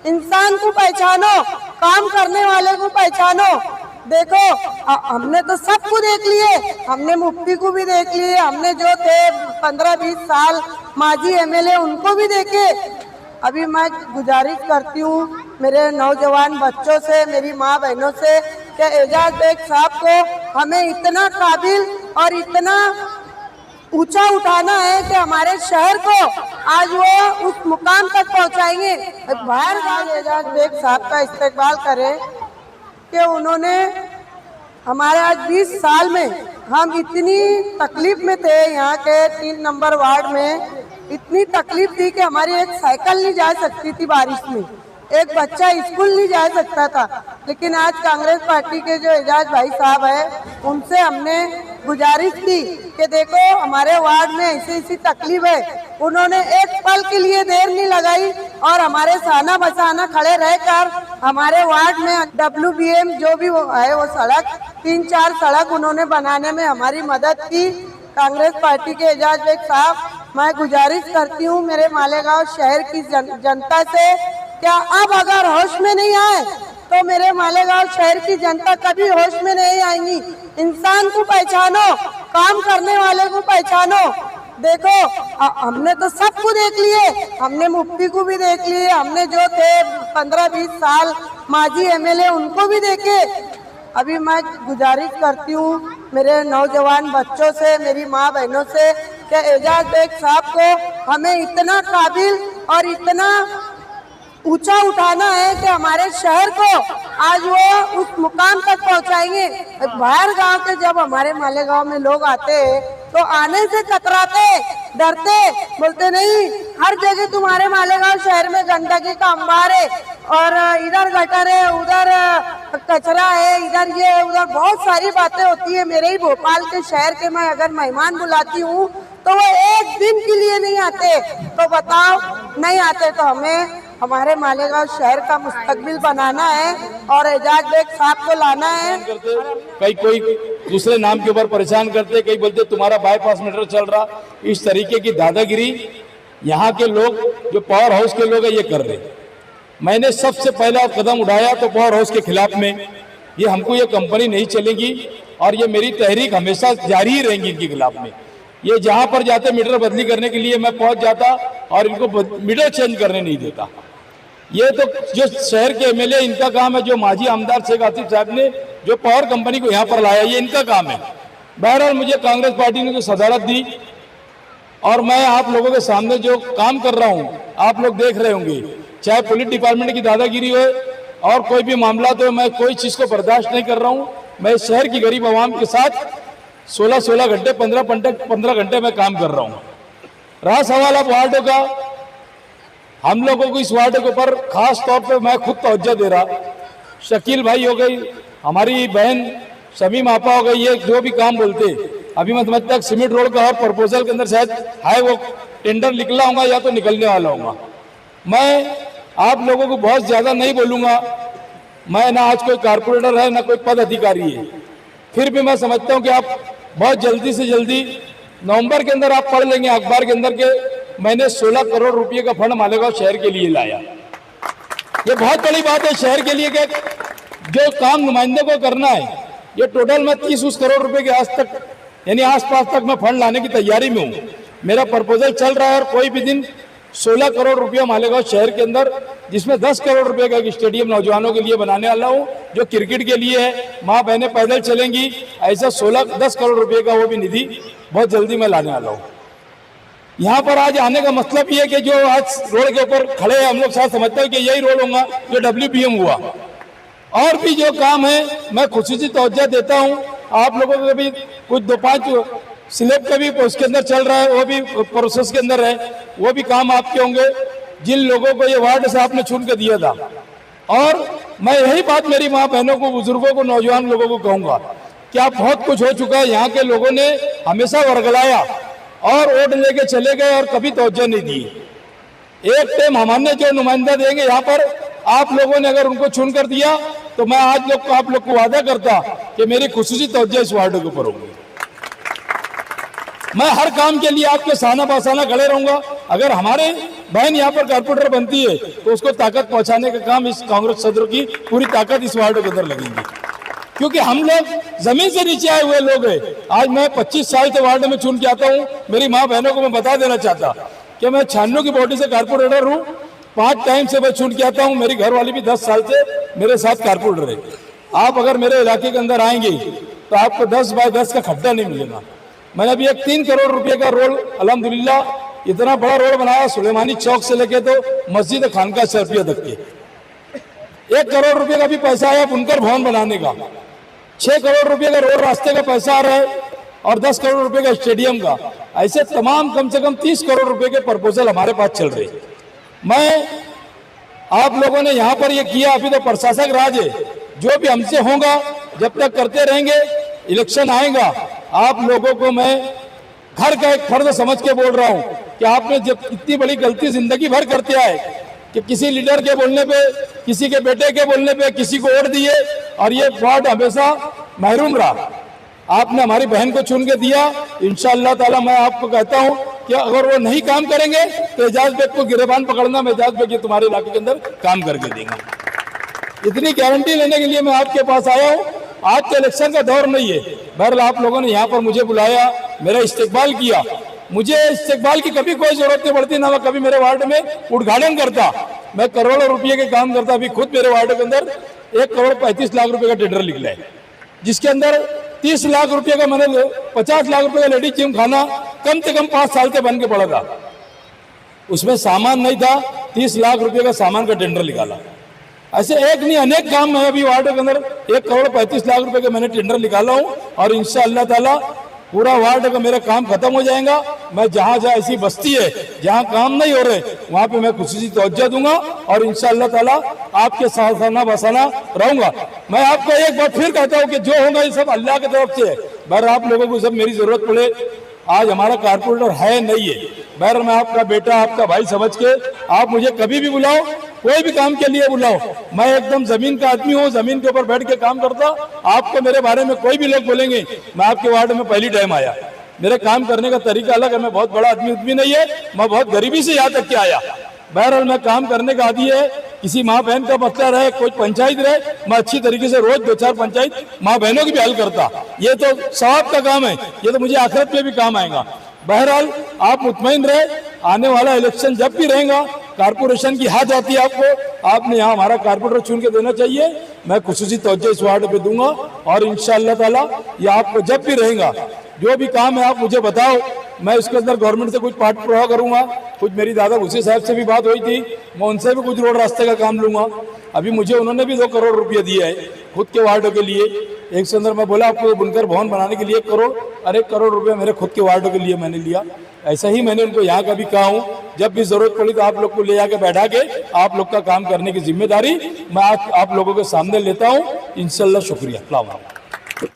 इंसान को पहचानो, काम करने वाले को पहचानो। देखो हमने तो सबको देख लिए, हमने मुफ्ती को भी देख लिए, हमने जो थे 15-20 साल माजी एमएलए उनको भी देखे। अभी मैं गुजारिश करती हूँ मेरे नौजवान बच्चों से, मेरी माँ बहनों से कि एजाज बेग साहब को हमें इतना काबिल और इतना ऊंचा उठाना है कि हमारे शहर को आज वो उस मुकाम तक पहुंचाएंगे। बाहर गाँव एजाज बेग साहब का इस्तेकबाल करें कि उन्होंने हमारे आज 20 साल में हम इतनी तकलीफ में थे, यहाँ के 3 नंबर वार्ड में इतनी तकलीफ थी कि हमारी एक साइकिल नहीं जा सकती थी बारिश में, एक बच्चा स्कूल नहीं जा सकता था। लेकिन आज कांग्रेस पार्टी के जो एजाज भाई साहब है उनसे हमने गुजारिश की कि देखो हमारे वार्ड में ऐसी तकलीफ है। उन्होंने एक पल के लिए देर नहीं लगाई और हमारे साना बसाना खड़े रहकर हमारे वार्ड में WBM जो भी है वो सड़क 3-4 सड़क उन्होंने बनाने में हमारी मदद की। कांग्रेस पार्टी के एजाज बेग साहब, मैं गुजारिश करती हूँ मेरे मालेगांव शहर की जनता से, क्या अब अगर होश में नहीं आए तो मेरे मालेगांव शहर की जनता कभी होश में नहीं आएंगी। इंसान को पहचानो, काम करने वाले को पहचानो। देखो हमने तो सबको देख लिए, हमने मुफ्ती को भी देख लिए, हमने जो थे 15-20 साल माजी एमएलए उनको भी देखे। अभी मैं गुजारिश करती हूँ मेरे नौजवान बच्चों से, मेरी माँ बहनों से कि एजाज बेग साहब को हमें इतना काबिल और इतना ऊंचा उठाना है कि हमारे शहर को आज वो उस मुकाम तक पहुंचाएंगे। बाहर गांव के जब हमारे मालेगांव में लोग आते हैं तो आने से कतराते, डरते, बोलते नहीं हर जगह तुम्हारे मालेगांव शहर में गंदगी का अंबार है और इधर गटर है, उधर कचरा है, इधर ये उधर बहुत सारी बातें होती है। मेरे ही भोपाल के शहर के मैं अगर मेहमान बुलाती हूँ तो वो एक दिन के लिए नहीं आते, तो बताओ नहीं आते तो हमें हमारे मालेगांव शहर का मुस्तकबिल बनाना है और एजाज बेग साहब को लाना है। कई कोई दूसरे नाम के ऊपर परेशान करते, कई बोलते तुम्हारा बाईपास मीटर चल रहा। इस तरीके की दादागिरी यहाँ के लोग जो पावर हाउस के लोग हैं ये कर रहे। मैंने सबसे पहला कदम उठाया तो पावर हाउस के खिलाफ में, ये हमको ये कंपनी नहीं चलेगी और ये मेरी तहरीक हमेशा जारी ही रहेंगी इनके खिलाफ में। ये जहाँ पर जाते मीटर बदली करने के लिए मैं पहुँच जाता और इनको मीटर चेंज करने नहीं देता। ये तो जो शहर के एमएलए इनका काम है, जो माजी आमदार शेख आसिफ साहब ने जो पावर कंपनी को यहाँ पर लाया ये इनका काम है। बहरहाल मुझे कांग्रेस पार्टी ने जो सदारत दी और मैं आप लोगों के सामने जो काम कर रहा हूँ आप लोग देख रहे होंगे, चाहे पुलिस डिपार्टमेंट की दादागिरी हो और कोई भी मामला तो मैं कोई चीज़ को बर्दाश्त नहीं कर रहा हूँ। मैं शहर की गरीब आवाम के साथ 16 घंटे 15 घंटे में काम कर रहा हूँ। रहा सवाल अब वार्डों का, हम लोगों को इस वार्ड के ऊपर खास तौर पर मैं खुद तवज्जो दे रहा। शकील भाई हो गई, हमारी बहन शमीम आपा हो गई, ये जो भी काम बोलते अभी मैं समझता सीमेंट रोड का और प्रपोजल के अंदर शायद है वो टेंडर निकला होगा या तो निकलने वाला होगा। मैं आप लोगों को बहुत ज़्यादा नहीं बोलूँगा, मैं ना आज कोई कारपोरेटर है ना कोई पद अधिकारी है, फिर भी मैं समझता हूँ कि आप बहुत जल्दी से जल्दी नवंबर के अंदर आप पढ़ लेंगे अखबार के अंदर के मैंने 16 करोड़ रुपए का फंड मालेगांव शहर के लिए लाया। ये बहुत बड़ी बात है शहर के लिए कि जो काम नुमाइंदे को करना है ये टोटल मैं 30 करोड़ रुपए के आसपास तक मैं फंड लाने की तैयारी में हूँ। मेरा प्रपोजल चल रहा है और कोई भी दिन 16 करोड़ रुपया मालेगांव शहर के अंदर, जिसमें 10 करोड़ रुपए का एक स्टेडियम नौजवानों के लिए बनाने वाला हूँ जो क्रिकेट के लिए है, माँ बहनें पैदल चलेंगी, ऐसा 10 करोड़ रुपए का वो भी निधि बहुत जल्दी मैं लाने वाला हूँ। यहाँ पर आज आने का मतलब ये है कि जो आज रोड के ऊपर खड़े हैं हम लोग साथ समझते हैं कि यही रोड होगा जो WBM हुआ। और भी जो काम है मैं खुशी तवज्जो देता हूँ। आप लोगों को भी कुछ 2-5 स्लैब का भी उसके अंदर चल रहा है, वो भी प्रोसेस के अंदर है, वो भी काम आपके होंगे जिन लोगों को ये वार्ड से आपने चुन के दिया था। और मैं यही बात मेरी माँ बहनों को, बुजुर्गों को, नौजवान लोगों को कहूँगा कि आप बहुत कुछ हो चुका है। यहाँ के लोगों ने हमेशा वर्गलाया और वोट लेके चले गए और कभी तवज्जो नहीं दी। एक टाइम हमारे जो नुमाइंदा देंगे यहाँ पर, आप लोगों ने अगर उनको चुन कर दिया तो मैं आज आप लोग को वादा करता कि मेरी खुसूसी तवज्जो इस वार्ड के ऊपर होगी। मैं हर काम के लिए आपके साना बासाना खड़े रहूंगा। अगर हमारे बहन यहाँ पर कारपोरेटर बनती है तो उसको ताकत पहुंचाने का काम इस कांग्रेस सदर की पूरी ताकत इस वार्ड के अंदर लगेगी, क्योंकि हम लोग जमीन से नीचे आए हुए लोग हैं। आज मैं 25 साल से वार्ड में चुन के आता हूँ। मेरी माँ बहनों को मैं बता देना चाहता कि मैं 96 की बॉडी से कारपोरेटर हूँ। 5 टाइम से मैं चुन के आता हूँ। मेरी घरवाली भी 10 साल से मेरे साथ कारपोरेटर है। आप अगर मेरे इलाके के अंदर आएंगे तो आपको 10 बाय 10 का खड्डा नहीं मिलेगा। मैंने अभी एक 3 करोड़ रुपए का रोड, अल्हम्दुलिल्लाह इतना बड़ा रोड बनाया, सुलेमानी चौक से लेके तो मस्जिद खानका शर्फिया तक के। 1 करोड़ रुपए का भी पैसा आया बुनकर भवन बनाने का। 6 करोड़ रुपए का रोड रास्ते का पैसा आ रहा है और 10 करोड़ रुपए का स्टेडियम का। ऐसे तमाम कम से कम 30 करोड़ रुपए के प्रपोजल हमारे पास चल रहे हैं। मैं आप लोगों ने यहाँ पर ये किया, अभी तो प्रशासक राज है। जो भी हमसे होगा जब तक करते रहेंगे, इलेक्शन आएगा आप लोगों को मैं घर का एक फर्द समझ के बोल रहा हूँ कि आपने जब इतनी बड़ी गलती जिंदगी भर करते आए कि किसी लीडर के बोलने पे, किसी के बेटे के बोलने पे किसी को वोट दिए और ये वार्ड हमेशा महरूम रहा। आपने हमारी बहन को चुन के दिया। इंशाअल्लाह ताला मैं आपको कहता हूं कि अगर वो नहीं काम करेंगे तो एजाज बेग को गिरेबान पकड़ना, मैं एजाज बेग तुम्हारे इलाके के अंदर काम करके देंगे। इतनी गारंटी लेने के लिए मैं आपके पास आया हूँ। आज तो इलेक्शन का दौर नहीं है। बहरहाल आप लोगों ने यहाँ पर मुझे बुलाया, मेरा इस्तेकबाल किया। मुझे इस्तेकबाल की कभी कोई जरूरत नहीं पड़ती, ना मैं कभी मेरे वार्ड में उद्घाटन करता। मैं करोड़ों रुपये के काम करता। अभी खुद मेरे वार्ड के अंदर 1 करोड़ 35 लाख रुपए का टेंडर निकला है, जिसके अंदर 30 लाख रुपए का मैंने 50 लाख रुपए का लेडीज जिम खाना कम से कम 5 साल से बन के पड़ा था। उसमें सामान नहीं था, 30 लाख रुपए का सामान का टेंडर निकाला। ऐसे एक नहीं अनेक काम मैं अभी वार्ड के अंदर 1 करोड़ 35 लाख रुपए का मैंने टेंडर निकाला हूँ और इंशाअल्लाह ताला पूरा वार्ड का मेरा काम खत्म हो जाएगा। मैं जहाँ जहाँ ऐसी बस्ती है जहाँ काम नहीं हो रहे वहाँ पे मैं खुशी तवज्जो दूंगा और इंशाअल्लाह ताला आपके साथ आना बसाना रहूंगा। मैं आपको एक बार फिर कहता हूँ कि जो होगा ये सब अल्लाह की तरफ से है। बहर आप लोगों को सब मेरी जरूरत पड़े, आज हमारा कारपोरेटर है नहीं है, बहर मैं आपका बेटा आपका भाई समझ के आप मुझे कभी भी बुलाओ, कोई भी काम के लिए बुलाओ। मैं एकदम जमीन का आदमी हूँ, जमीन के ऊपर बैठ के काम करता। आपको मेरे बारे में कोई भी लोग बोलेंगे, मैं आपके वार्ड में पहली टाइम आया। मेरे काम करने का तरीका अलग है। मैं बहुत बड़ा आदमी नहीं है, मैं बहुत गरीबी से यहाँ तक के आया। बहरहाल मैं काम करने का आदि है। किसी माँ बहन का मसला रहे, कोई पंचायत रहे, मैं अच्छी तरीके से रोज 2-4 पंचायत माँ बहनों की भी हल करता। ये तो सवाब का काम है, ये तो मुझे आखिरत में भी काम आएगा। बहरहाल आप मुतमईन रहे, आने वाला इलेक्शन जब भी रहेगा कारपोरेशन की हाथ आती है आपको, आपने यहाँ हमारा कारपोरेटर चुन के देना चाहिए। मैं खुसूसी तवज्जो इस वार्ड पे दूंगा और इंशाअल्लाह ताला ये आपको जब भी रहेगा जो भी काम है आप मुझे बताओ, मैं इसके अंदर गवर्नमेंट से कुछ पाठ प्रभाव करूंगा। कुछ मेरी दादा भूसे साहब से भी बात हुई थी, मैं उनसे भी कुछ रोड रास्ते का काम लूंगा। अभी मुझे उन्होंने भी 2 करोड़ रुपये दिए है खुद के वार्डों के लिए। एक से अंदर मैं बोला आपको बुनकर भवन बनाने के लिए 1 करोड़, और 1 करोड़ रुपये मेरे खुद के वार्डों के लिए मैंने लिया। ऐसा ही मैंने उनको यहाँ का भी कहा हूँ, जब भी जरूरत पड़ी तो आप लोग को ले जाके बैठा के आप लोग का काम करने की जिम्मेदारी मैं आप लोगों के सामने लेता हूँ। इंशाअल्लाह शुक्रिया।